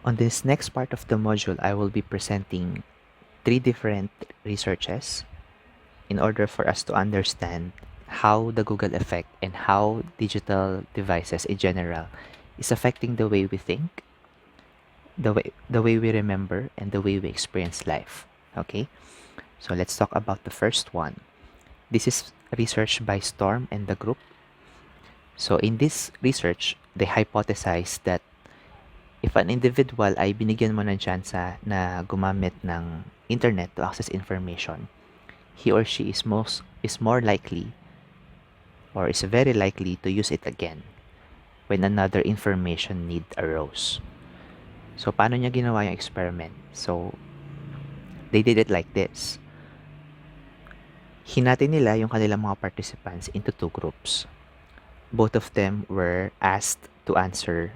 On this next part of the module, I will be presenting three different researches in order for us to understand how the Google effect and how digital devices in general is affecting the way we think, the way we remember, and the way we experience life. Okay, so let's talk about the first one. This is research by Storm and the group. So in this research, they hypothesized that if an individual ay binigyan mo ng tsansa na gumamit ng internet to access information, he or she is more likely or is very likely to use it again when another information need arose. So paano niya ginawa yung experiment? So they did it like this. Hinati nila yung kanilang mga participants into two groups. Both of them were asked to answer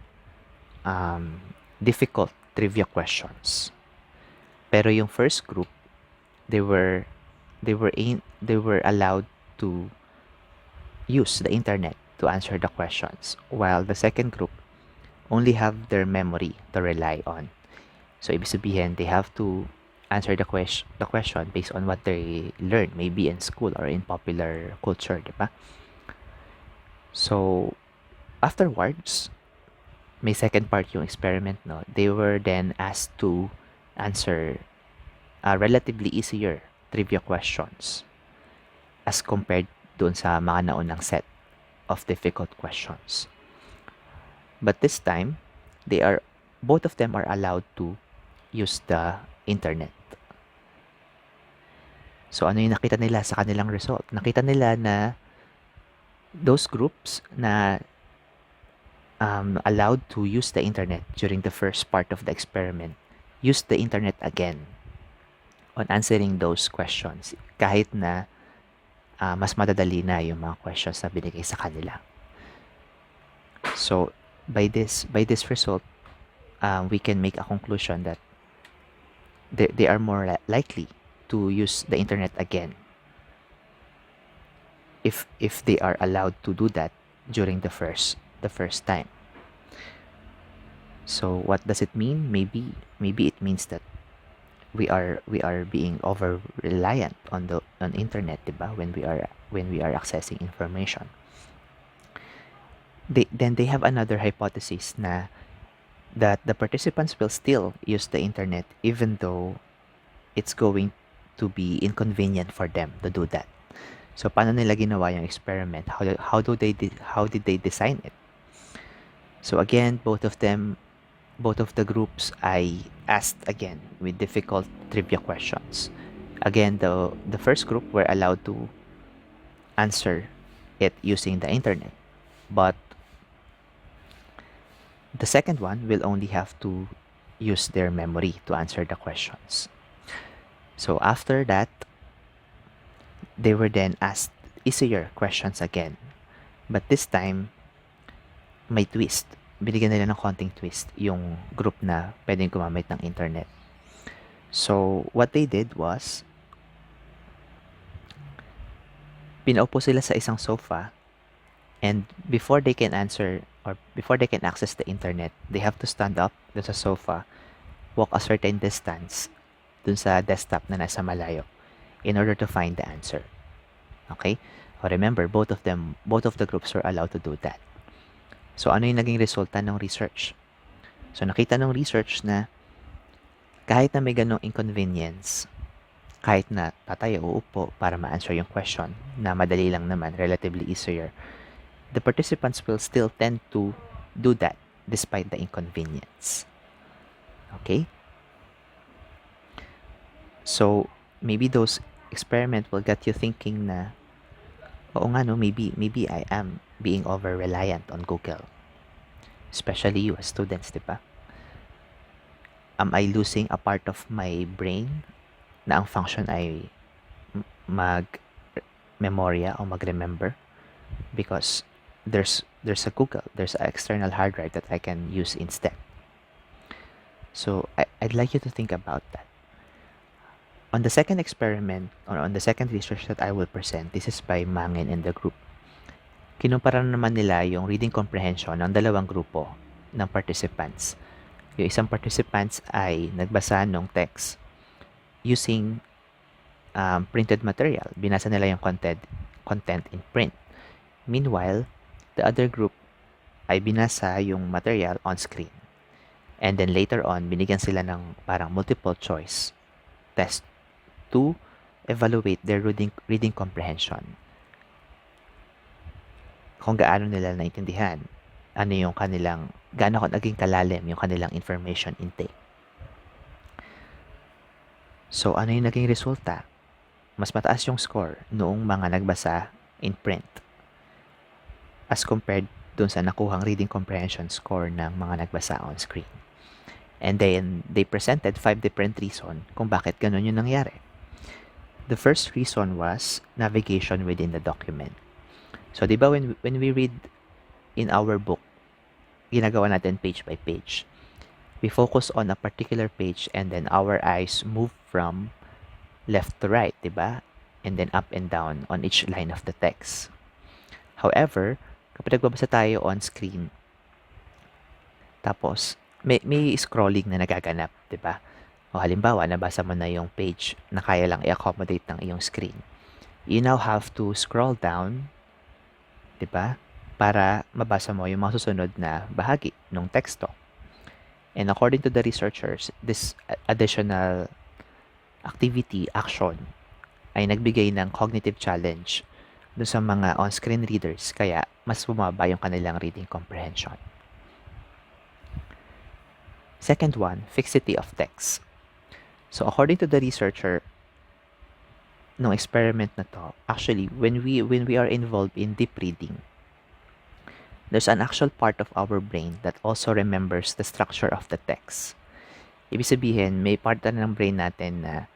difficult trivia questions. Pero yung first group, they were allowed to use the internet to answer the questions, while the second group only have their memory to rely on. So ibig sabihin, they have to answer the question based on what they learned, maybe in school or in popular culture, di ba? So afterwards, may second part yung experiment, no? They were then asked to answer relatively easier trivia questions as compared doon sa mga naunang set of difficult questions. But this time, both of them are allowed to use the internet. So ano yung nakita nila sa kanilang result? Nakita nila na those groups na allowed to use the internet during the first part of the experiment used the internet again on answering those questions kahit na mas madadali na yung mga questions na binigay sa kanila. So by this result, we can make a conclusion that they are more likely to use the internet again if they are allowed to do that during the first time. So what does it mean? Maybe it means that we are being over reliant on internet, diba? When we are accessing information. Then they have another hypothesis na that the participants will still use the internet even though it's going to be inconvenient for them to do that. So paano nila ginawa yung experiment? How did they design it? So again, both of the groups I asked again with difficult trivia questions. Again, the first group were allowed to answer it using the internet, but the second one will only have to use their memory to answer the questions. So after that, they were then asked easier questions again. But this time, may twist. Binigyan nila ng konting twist yung group na pwedeng gumamit ng internet. So what they did was, pinaupo sila sa isang sofa, and before they can answer or before they can access the internet, they have to stand up dun sa sofa, walk a certain distance dun sa desktop na nasa malayo in order to find the answer. Okay? Remember, both of the groups were allowed to do that. So ano yung naging resulta ng research? So nakita ng research na kahit na may ganong inconvenience, kahit na tatayo o upo para ma-answer yung question na madali lang naman, relatively easier, the participants will still tend to do that despite the inconvenience. Okay? So maybe those experiment will get you thinking na, oo nga no, maybe I am being over-reliant on Google. Especially you as students, di ba? Am I losing a part of my brain na ang function ay mag-memorya o mag-remember? Because there's a Google, there's an external hard drive that I can use instead. So I'd like you to think about that. On the second experiment, or on the second research that I will present, this is by Mangin and the group. Kinumpara naman nila yung reading comprehension ng dalawang grupo ng participants Yung isang participants ay nagbasa ng text using printed material. Binasa nila yung content in print. Meanwhile, the other group ay binasa yung material on screen. And then later on, binigyan sila ng parang multiple choice test to evaluate their reading comprehension. Kung gaano nila naintindihan, ano yung kanilang, gaano naging kalalim yung kanilang information intake. So, ano yung naging resulta? Mas mataas yung score noong mga nagbasa in print as compared dun sa nakuhang reading comprehension score ng mga nagbasa on screen. And then, they presented 5 different reasons kung bakit ganun yung nangyari. The first reason was navigation within the document. So, di ba when we read in our book, ginagawa natin page by page. We focus on a particular page and then our eyes move from left to right, di ba? And then up and down on each line of the text. However, kapag nagbabasa tayo on screen, tapos may scrolling na nagaganap, di ba? O halimbawa, nabasa mo na yung page na kaya lang i-accommodate ng iyong screen. You now have to scroll down, di ba? Para mabasa mo yung mga susunod na bahagi ng teksto. And according to the researchers, this additional activity, action, ay nagbigay ng cognitive challenge doon sa mga on-screen readers, kaya mas bumaba yung kanilang reading comprehension. Second one, fixity of text. So according to the researcher, nung experiment na to, actually, when we are involved in deep reading, there's an actual part of our brain that also remembers the structure of the text. Ibig sabihin, may part na ng brain natin na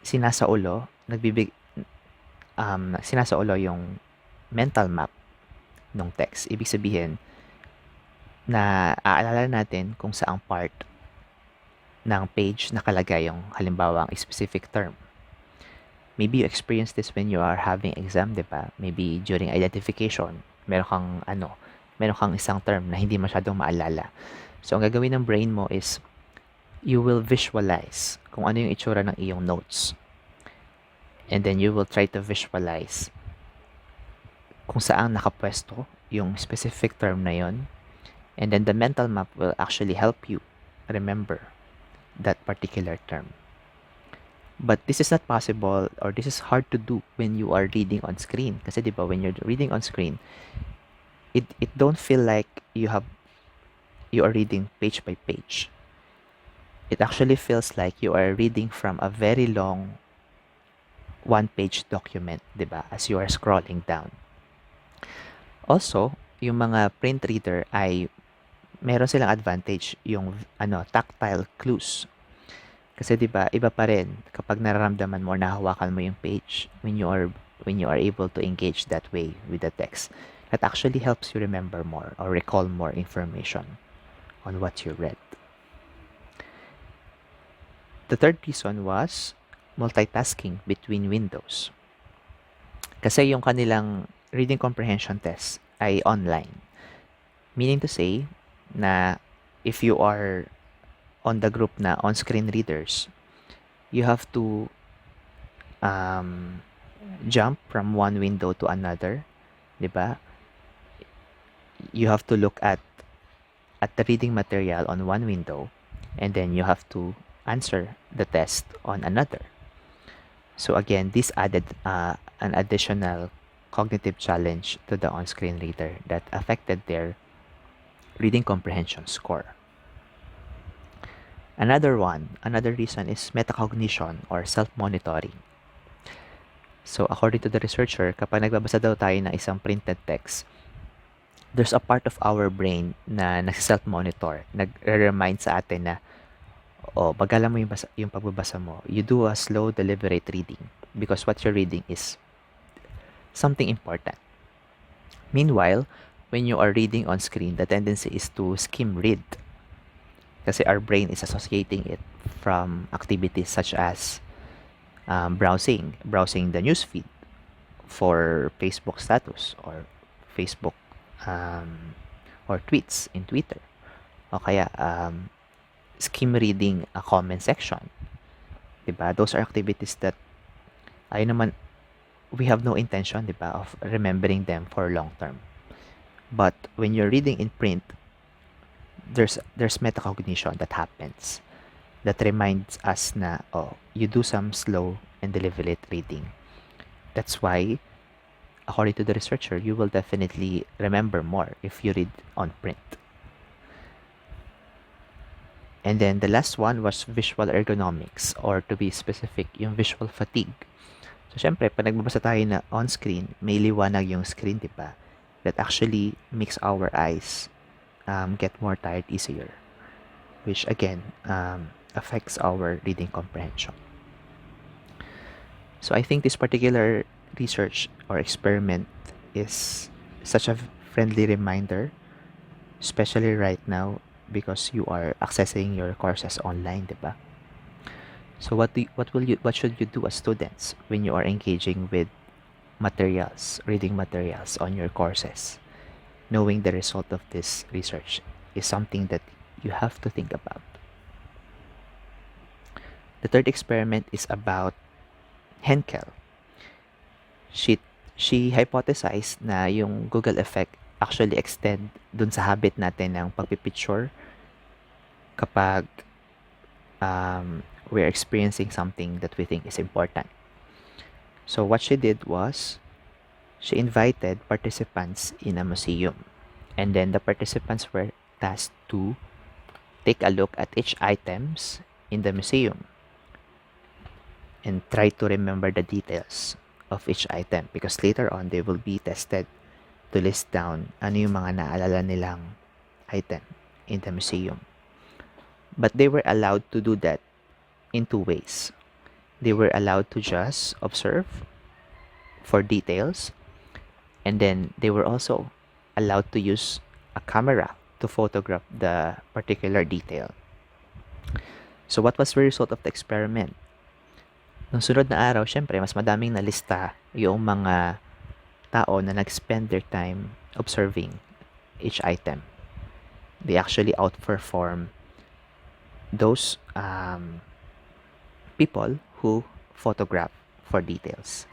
sinasaulo yung mental map ng text. Ibig sabihin, na aalala natin kung saang part ng page nakalagay yung halimbawa ang specific term. Maybe you experience this when you are having exam, di ba? Maybe during identification, meron kang isang term na hindi masyadong maalala. So, ang gagawin ng brain mo is, you will visualize kung ano yung itsura ng iyong notes. And then, you will try to visualize kung saan nakapwesto yung specific term na yon. And then, the mental map will actually help you remember that particular term. But this is not possible, or this is hard to do when you are reading on screen. Kasi di ba, when you're reading on screen, it don't feel like you are reading page by page. It actually feels like you are reading from a very long one-page document, di ba, as you are scrolling down. Also, yung mga print reader ay meron silang advantage, yung tactile clues. Kasi 'di ba, iba pa rin kapag nararamdaman mo, nahahawakan mo yung page when you are able to engage that way with the text. That actually helps you remember more or recall more information on what you read. The third reason was multitasking between windows. Kasi yung kanilang reading comprehension test ay online. Meaning to say, na if you are on the group na on-screen readers, you have to jump from one window to another, di ba? You have to look at the reading material on one window, and then you have to answer the test on another. So again, this added an additional cognitive challenge to the on-screen reader that affected their reading comprehension score. Another reason is metacognition or self-monitoring. So, according to the researcher, kapag nagbabasa daw tayo ng isang printed text, there's a part of our brain na nag-self-monitor, nag-remind sa atin na, bagalan mo yung pagbabasa mo. You do a slow, deliberate reading because what you're reading is something important. Meanwhile, when you are reading on screen, the tendency is to skim read. Kasi our brain is associating it from activities such as browsing the newsfeed for Facebook status or Facebook or tweets in Twitter. O kaya skim reading a comment section. Diba? Those are activities that ayun naman, we have no intention, diba, of remembering them for long term. But when you're reading in print, there's metacognition that happens that reminds us na, oh, you do some slow and deliberate reading. That's why, according to the researcher, you will definitely remember more if you read on print. And then the last one was visual ergonomics, or to be specific, yung visual fatigue. So, syempre, pag nagbabasa tayo na on-screen, may liwanag yung screen, di ba? That actually makes our eyes get more tired easier, which again affects our reading comprehension. So I think this particular research or experiment is such a friendly reminder, especially right now because you are accessing your courses online, diba? So what should you do as students when you are engaging with materials, reading materials on your courses? Knowing the result of this research is something that you have to think about. The third experiment is about Henkel. She hypothesized na yung Google effect actually extend dun sa habit natin ng pagpipicture kapag we're experiencing something that we think is important. So what she did was, she invited participants in a museum, and then the participants were tasked to take a look at each items in the museum and try to remember the details of each item, because later on they will be tested to list down ano yung mga naalala nilang item in the museum. But they were allowed to do that in two ways. They were allowed to just observe for details, and then they were also allowed to use a camera to photograph the particular detail. So what was the result of the experiment? Nung sunod na araw, syempre, mas madaming nalista yung mga tao na nag-spend their time observing each item. They actually outperform those people who photograph for details.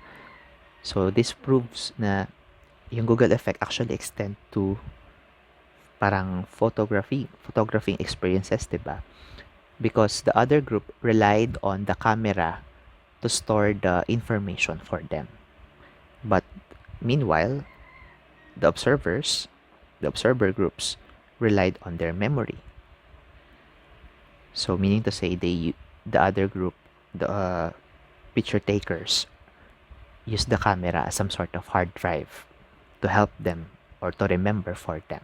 So this proves na yung Google effect actually extend to parang photographing experiences, diba? Because the other group relied on the camera to store the information for them. But meanwhile, the observer groups relied on their memory. So meaning to say, the other group, the picture takers, use the camera as some sort of hard drive to help them or to remember for them,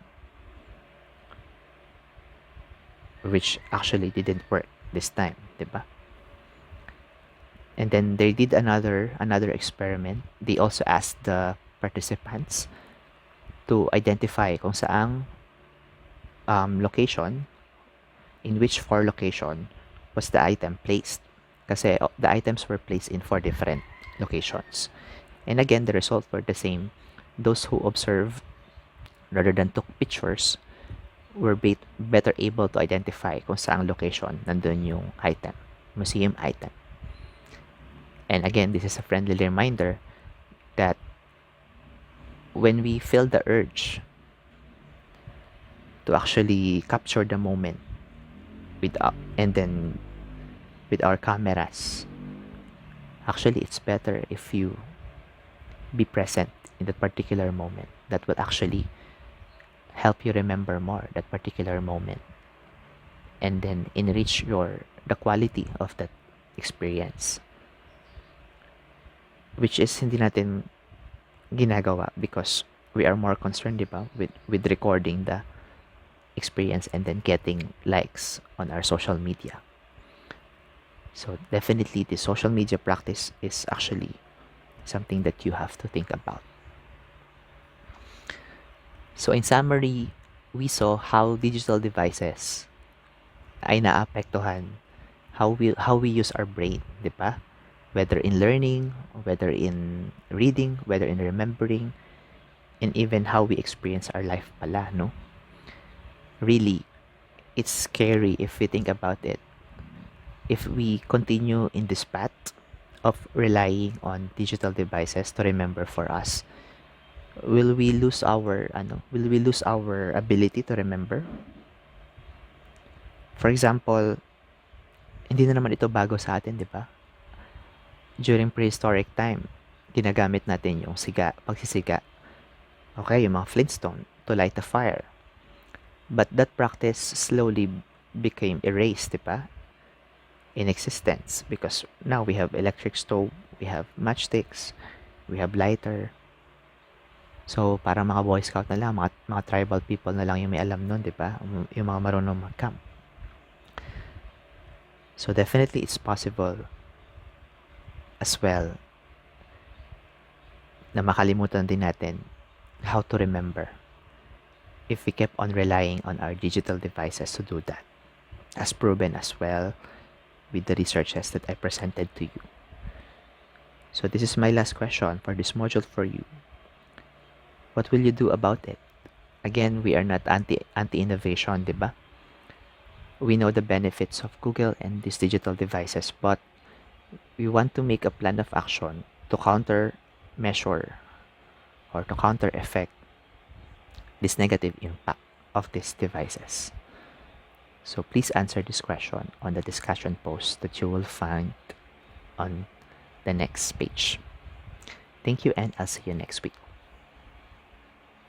which actually didn't work this time, diba? And then they did another experiment. They also asked the participants to identify kung saang location, in which 4 location was the item placed. Kasi the items were placed in 4 different locations. And again, the results were the same. Those who observed rather than took pictures were better able to identify kung saang location nandun yung item, museum item. And again, this is a friendly reminder that when we feel the urge to actually capture the moment with our cameras, actually it's better if you be present in that particular moment. That will actually help you remember more that particular moment, and then enrich the quality of that experience, which is hindi natin ginagawa because we are more concerned, diba, with recording the experience and then getting likes on our social media. So definitely the social media practice is actually something that you have to think about. So in summary, we saw how digital devices ay naapektuhan how we use our brain, di ba? Whether in learning, whether in reading, whether in remembering, and even how we experience our life pala, no? Really, It's scary if we think about it. If we continue in this path of relying on digital devices to remember for us, will we lose our ability to remember? For example, hindi na naman ito bago sa atin, 'di ba? During prehistoric time, ginagamit natin yung pagsisiga. Okay, yung mga Flintstone to light a fire. But that practice slowly became erased, 'di ba? In existence, because now we have electric stove, we have matchsticks, we have lighter. So, parang mga Boy Scout na lang, mga tribal people na lang yung may alam nun, di ba? Yung mga marunong mag-camp. So, definitely it's possible as well na makalimutan din natin how to remember if we kept on relying on our digital devices to do that, as proven as well with the researches that I presented to you. So this is my last question for this module for you. What will you do about it? Again, we are not anti-innovation, di ba? We know the benefits of Google and these digital devices, but we want to make a plan of action to counter measure or to counter effect this negative impact of these devices. So please answer this question on the discussion post that you will find on the next page. Thank you, and I'll see you next week.